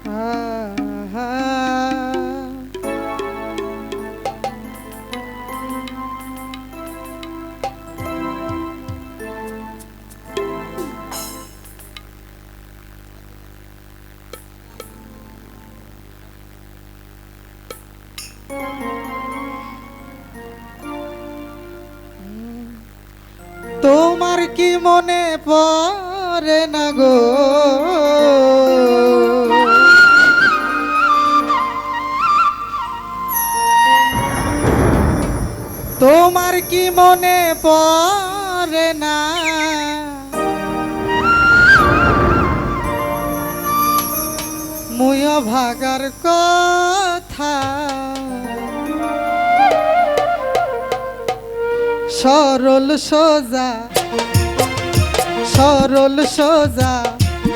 আহা, তোমার কি মনে পড়ে না গো, তোমার কি মনে পড়ে না মুয় ভাগার কথা, সরল সোজা সরল সোজা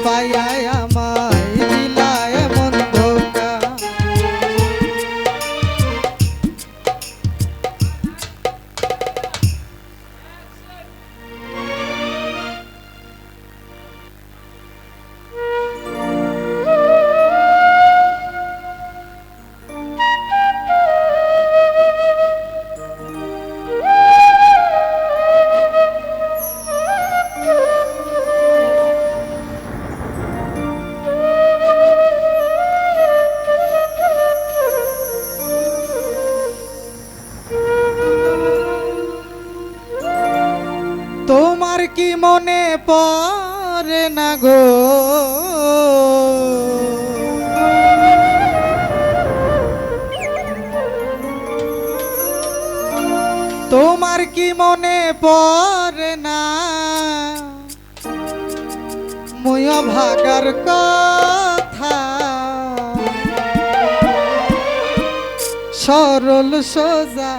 পাইয়াই আমায় দিলায় এমন ধোঁকা। তোমার কি মনে পড়ে না গো, তোমার কি মনে পড়ে না মুয় ভাগার কথা, সরল সোজা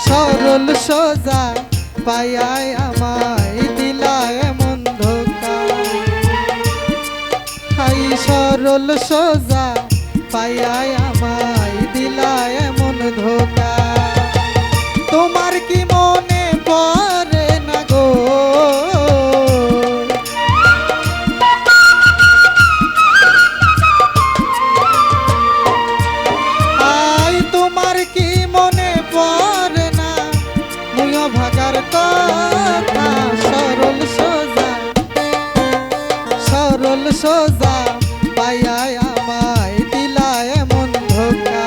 সরল সোজা পাইয়াই আমায় দিলায় এমন ধোঁকা। হাই সরল সোজা পাইয়াই আমায় দিলায় এমন ধোঁকা। তোমার কি মনে পড়ে না গো, আই তোমার কি মনে পড়ে না মুয় ভাগার কথা, সরল সোজা সরল সোজা পাইয়াই আমায় দিলায় এমন ধোঁকা।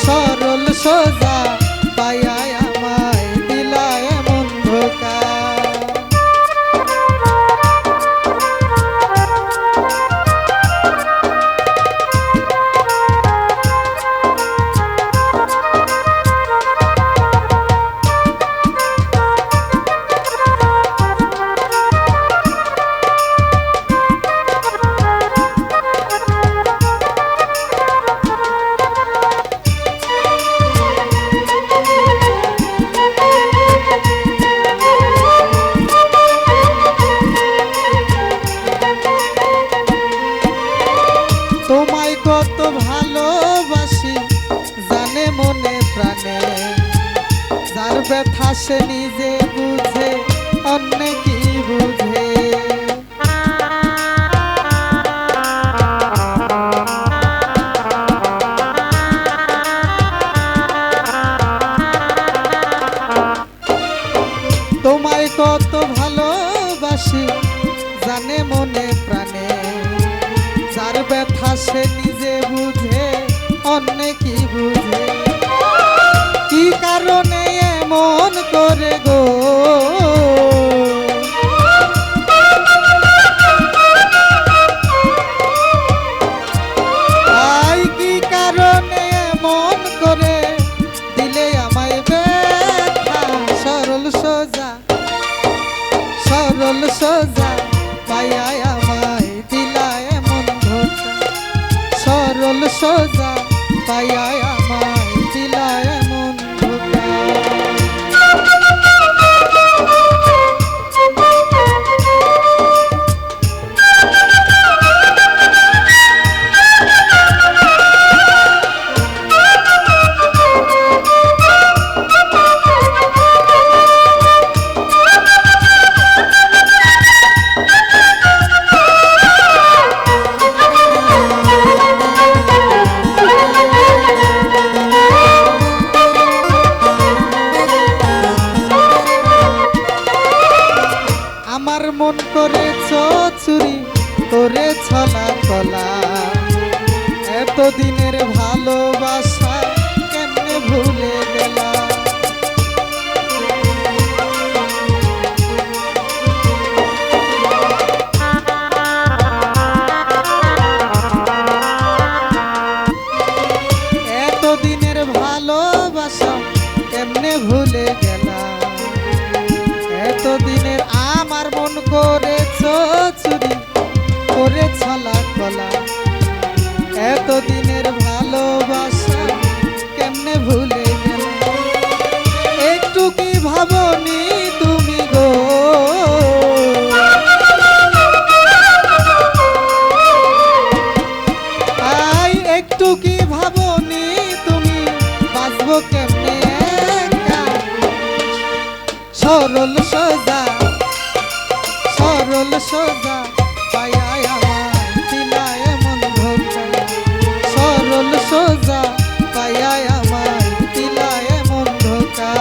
সরল সোজা পাইয়াই আমায় দিলায় এমন ধোঁকা। তোমায় কত ভালোবাসি জানে মনে প্রাণে, যার ব্যথা সে নিজে বুঝে অন্য কি বুঝে। তোমায় কত ভালোবাসি জানে মনে প্রাণে, যার ব্যথা সে নিজে বুঝে অন্য কি বুঝে। কি কারণে এমন করে গো, আই কি কারণে এমন করে দিলে আমায় ব্যথা। সরল সোজা সরল সোজা পাইয়াই আমায় দিলায় এমন ধোঁকা। সরল সোজা পাইয়াই আমায় দিলায় এমন ধোঁকা। ছলা কলা। এতদিনের ভালোবাসা কেমনে ভুলে গেলা। এতদিনের ভালোবাসা কেমনে ভুলে গেলা। এতদিনের আমার মন করেছ চুরি করে ছলা কলা। এতদিনের ভালোবাসা কেমনে ভুলে গেলা। একটু কি ভাবনি তুমি গো, আই একটু কি ভাবনি তুমি বাঁচবো কেমনে একা। সরল সোজা সরল সোজা পায়া আমায় দিলা এমন ধোঁকা। সরল সোজা পায়া আমায় দিলা এমন ধোঁকা।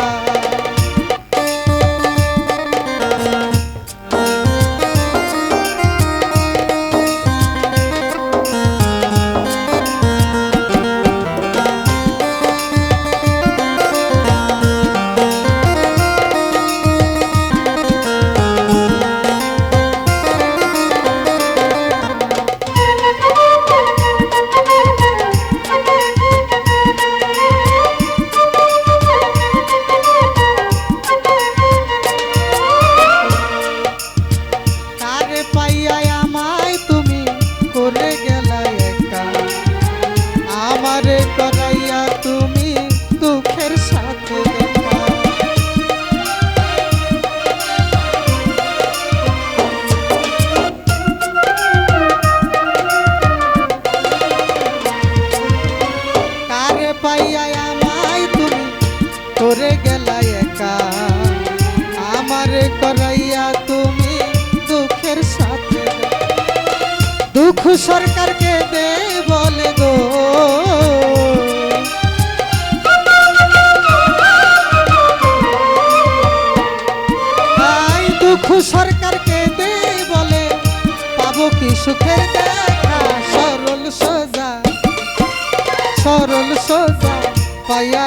আমারে করাইয়া তুমি দুঃখের সাথে দেখা। কারে পাইয়া আমায় তুমি করে গেলা একা। আমারে করাইয়া তুমি দুঃখের সাথে দেখা। দুঃখ সরকারকে দে বলে গো, দুঃখ সরকারকে দে বলে পাবো কি সুখের দেখা। সরল সোজা পাইয়া